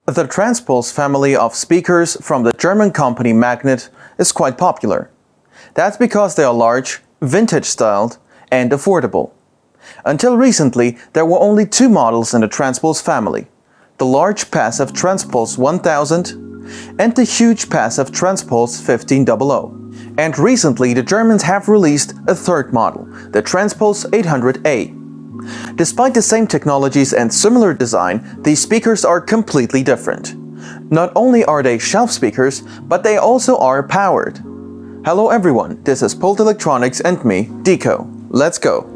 The Transpuls family of speakers from the German company Magnat is quite popular. That's because they are large, vintage-styled, and affordable. Until recently, there were only two models in the Transpuls family, the large passive Transpuls 1000 and the huge passive Transpuls 1500. And recently, the Germans have released a third model, the Transpuls 800A. Despite the same technologies and similar design, these speakers are completely different. Not only are they shelf speakers, but they also are powered. Hello everyone, this is Pult Electronics and me, Deco. Let's go!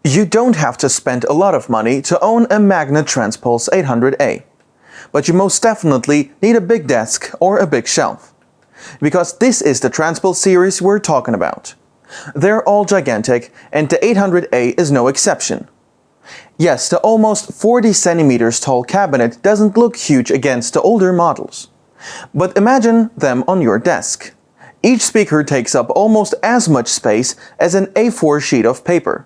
You don't have to spend a lot of money to own a Magnat Transpuls 800A, but you most definitely need a big desk or a big shelf. Because this is the Transpuls series we're talking about. They're all gigantic, and the 800A is no exception. Yes, the almost 40 centimeters tall cabinet doesn't look huge against the older models. But imagine them on your desk. Each speaker takes up almost as much space as an A4 sheet of paper.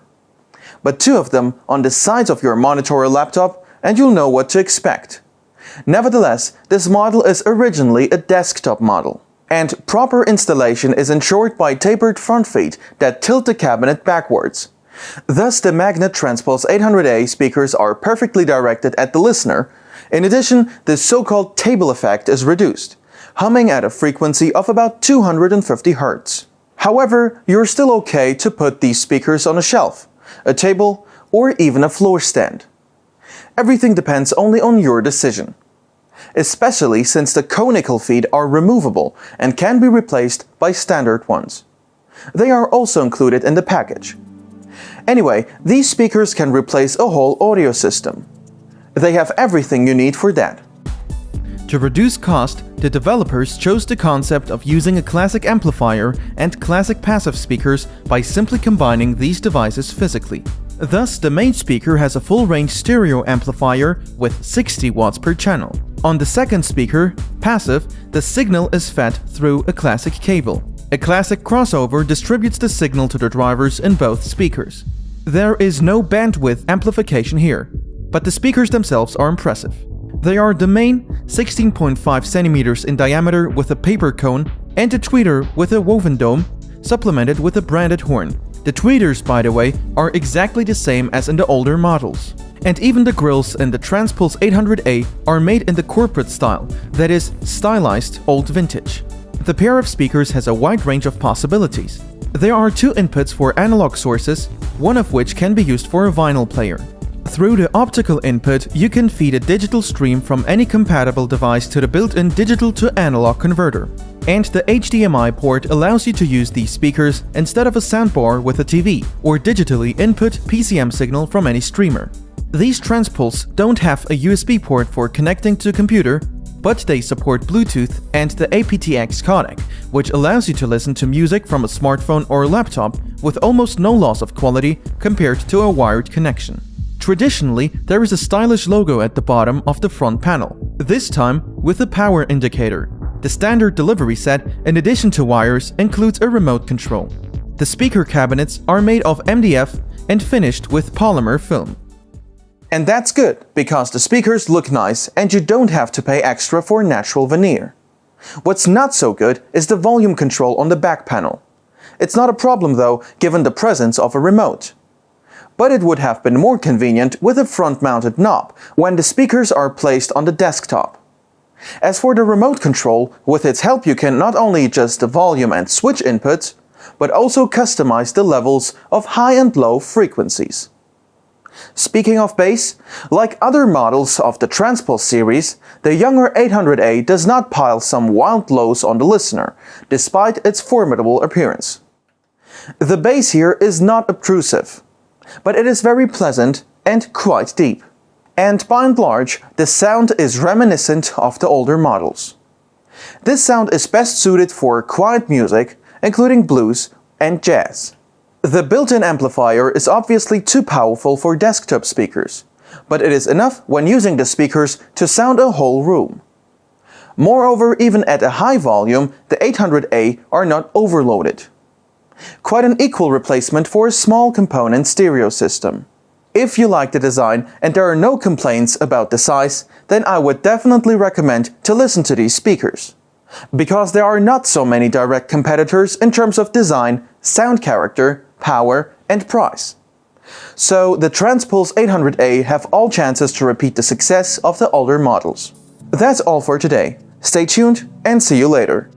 But two of them on the sides of your monitor or laptop, and you'll know what to expect. Nevertheless, this model is originally a desktop model, and proper installation is ensured by tapered front feet that tilt the cabinet backwards. Thus, the Magnat Transpuls 800A speakers are perfectly directed at the listener. In addition, the so-called table effect is reduced, humming at a frequency of about 250 Hz. However, you're still okay to put these speakers on a shelf, a table, or even a floor stand. Everything depends only on your decision. Especially since the conical feet are removable and can be replaced by standard ones. They are also included in the package. Anyway, these speakers can replace a whole audio system. They have everything you need for that. To reduce cost, the developers chose the concept of using a classic amplifier and classic passive speakers by simply combining these devices physically. Thus, the main speaker has a full-range stereo amplifier with 60 watts per channel. On the second speaker, passive, the signal is fed through a classic cable. A classic crossover distributes the signal to the drivers in both speakers. There is no bandwidth amplification here, but the speakers themselves are impressive. They are the main 16.5 centimeters in diameter with a paper cone and a tweeter with a woven dome, supplemented with a branded horn. The tweeters, by the way, are exactly the same as in the older models. And even the grills in the Transpuls 800A are made in the corporate style, that is, stylized old vintage. The pair of speakers has a wide range of possibilities. There are two inputs for analog sources, one of which can be used for a vinyl player. Through the optical input, you can feed a digital stream from any compatible device to the built-in digital to analog converter. And the HDMI port allows you to use these speakers instead of a soundbar with a TV, or digitally input PCM signal from any streamer. These Transpuls don't have a USB port for connecting to a computer, but they support Bluetooth and the aptX codec, which allows you to listen to music from a smartphone or laptop with almost no loss of quality compared to a wired connection. Traditionally, there is a stylish logo at the bottom of the front panel, this time with a power indicator. The standard delivery set, in addition to wires, includes a remote control. The speaker cabinets are made of MDF and finished with polymer film. And that's good, because the speakers look nice and you don't have to pay extra for natural veneer. What's not so good is the volume control on the back panel. It's not a problem though, given the presence of a remote. But it would have been more convenient with a front-mounted knob when the speakers are placed on the desktop. As for the remote control, with its help you can not only adjust the volume and switch inputs, but also customize the levels of high and low frequencies. Speaking of bass, like other models of the Transpuls series, the younger 800A does not pile some wild lows on the listener, despite its formidable appearance. The bass here is not obtrusive, but it is very pleasant and quite deep. And by and large, the sound is reminiscent of the older models. This sound is best suited for quiet music, including blues and jazz. The built-in amplifier is obviously too powerful for desktop speakers, but it is enough when using the speakers to sound a whole room. Moreover, even at a high volume, the 800A are not overloaded. Quite an equal replacement for a small component stereo system. If you like the design and there are no complaints about the size, then I would definitely recommend to listen to these speakers. Because there are not so many direct competitors in terms of design, sound character, power, and price. So the Transpuls 800A have all chances to repeat the success of the older models. That's all for today. Stay tuned and see you later.